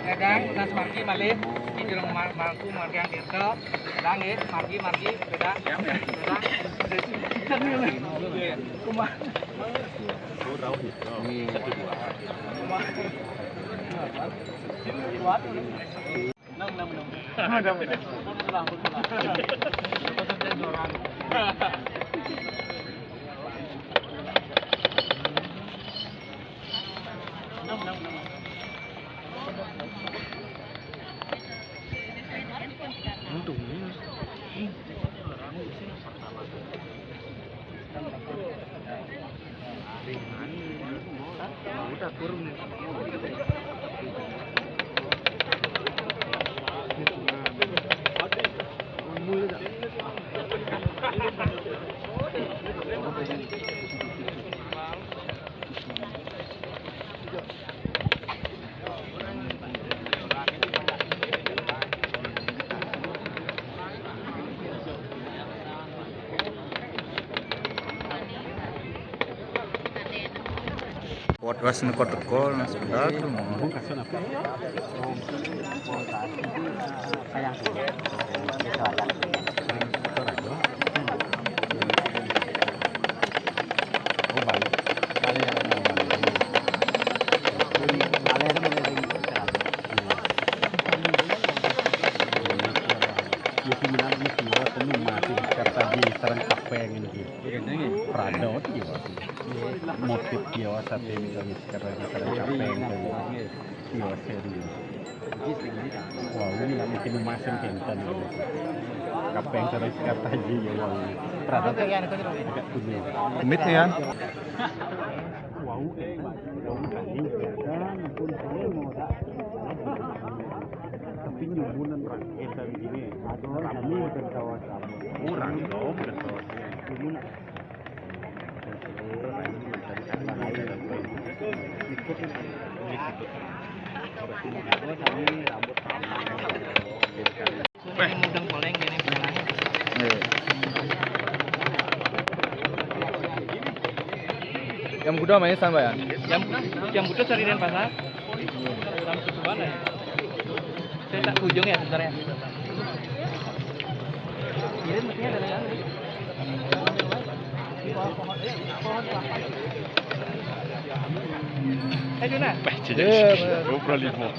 Kadang nas margi malih di jurang marku margang desa. Kadang margi beda. Kumah. Podcast ini kota-kota sudah mau. Motif Jawa sate misalnya sekarang kapeng Jawa serius. Wow, ini nggak mungkin masing kenten kapeng terus kata ji ya wow. Prado agak kuning. Amit ya. Wow, tapi nyubunan rakyat gini. Kami berkawan kurang dong berkawan. Mudeng poleng gini jalannya. Yang muda mainnya sama ya? Yang butuh cari dan pasar. Dalam kesubuhan ya. Saya tak ujung ya sebenarnya. Ini mestinya ada yang Duna. Prolific.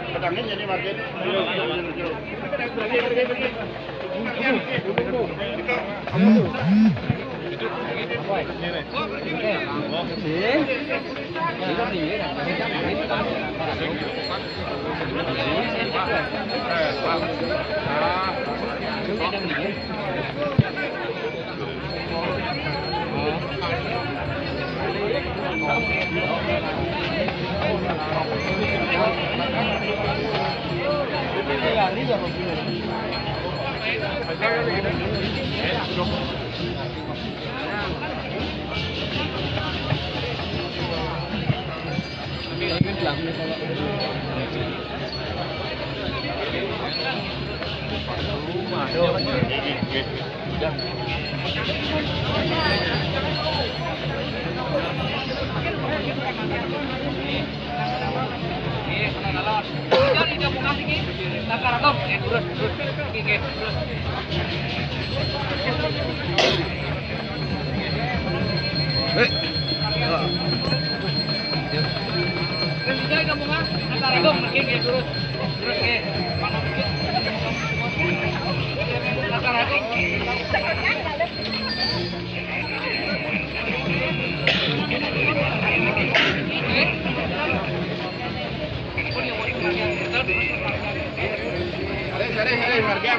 Pedangnya jadi makin. Ada,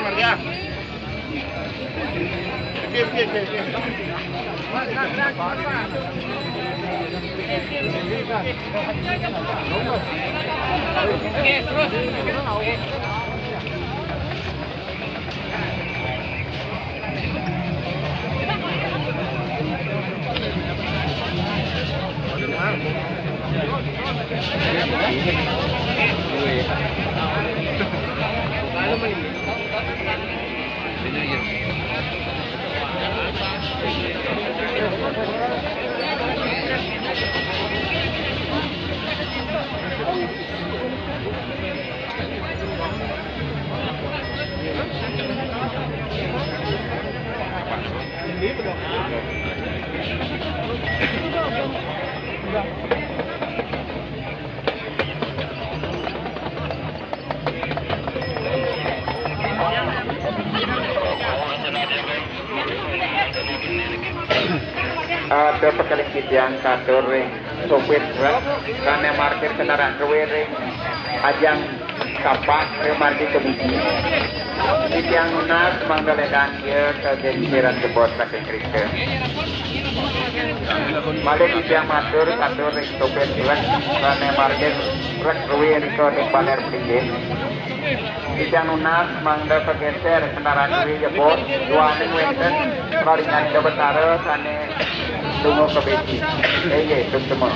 marga. Oke. Ada pekeling yang kantor sopir truk karena markir kendaraan kewering ajang kapak remarki kebiji yang nas menggeledan dia ke jadiran jebot pakai kristen balik yang matur kantor sopir truk karena markir truk kewering ke depaner beli yang nunas mangga kegeser kendaraan kewering jebot dua ning wenten karingan betara kane tunggu ke besi, tunggu semua.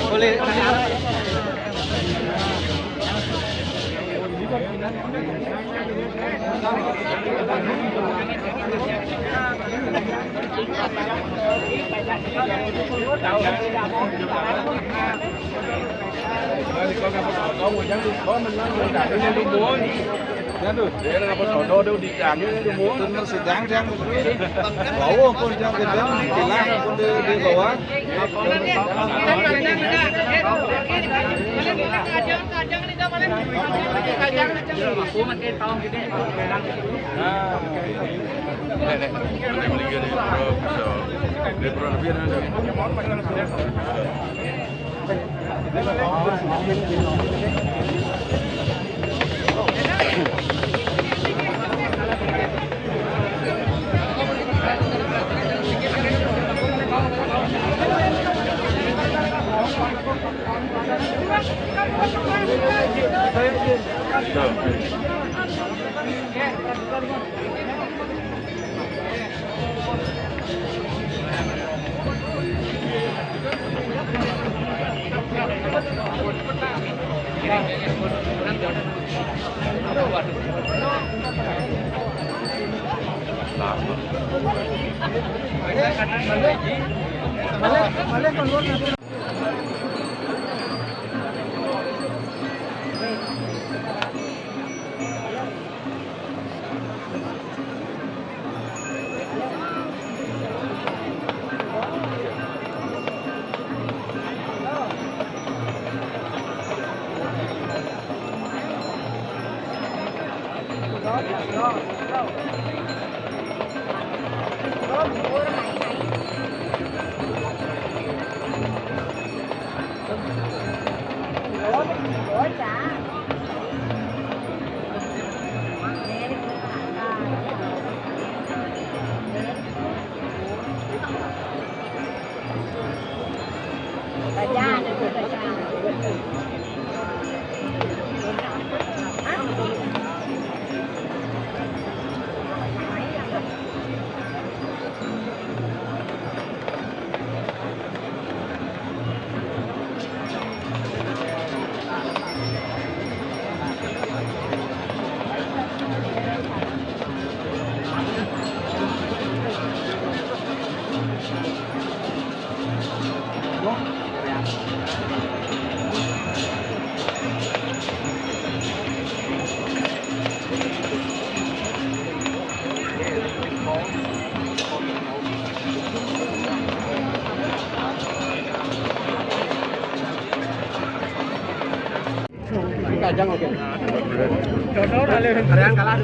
Boleh Dia nak apa sodo dia di kami dia mau. Benar sedang bawa pun jangan gedang, hilang pun di bawah. kiri. Kurang jauh. Waduh. Kajang oke. Dodo ada. Kalah.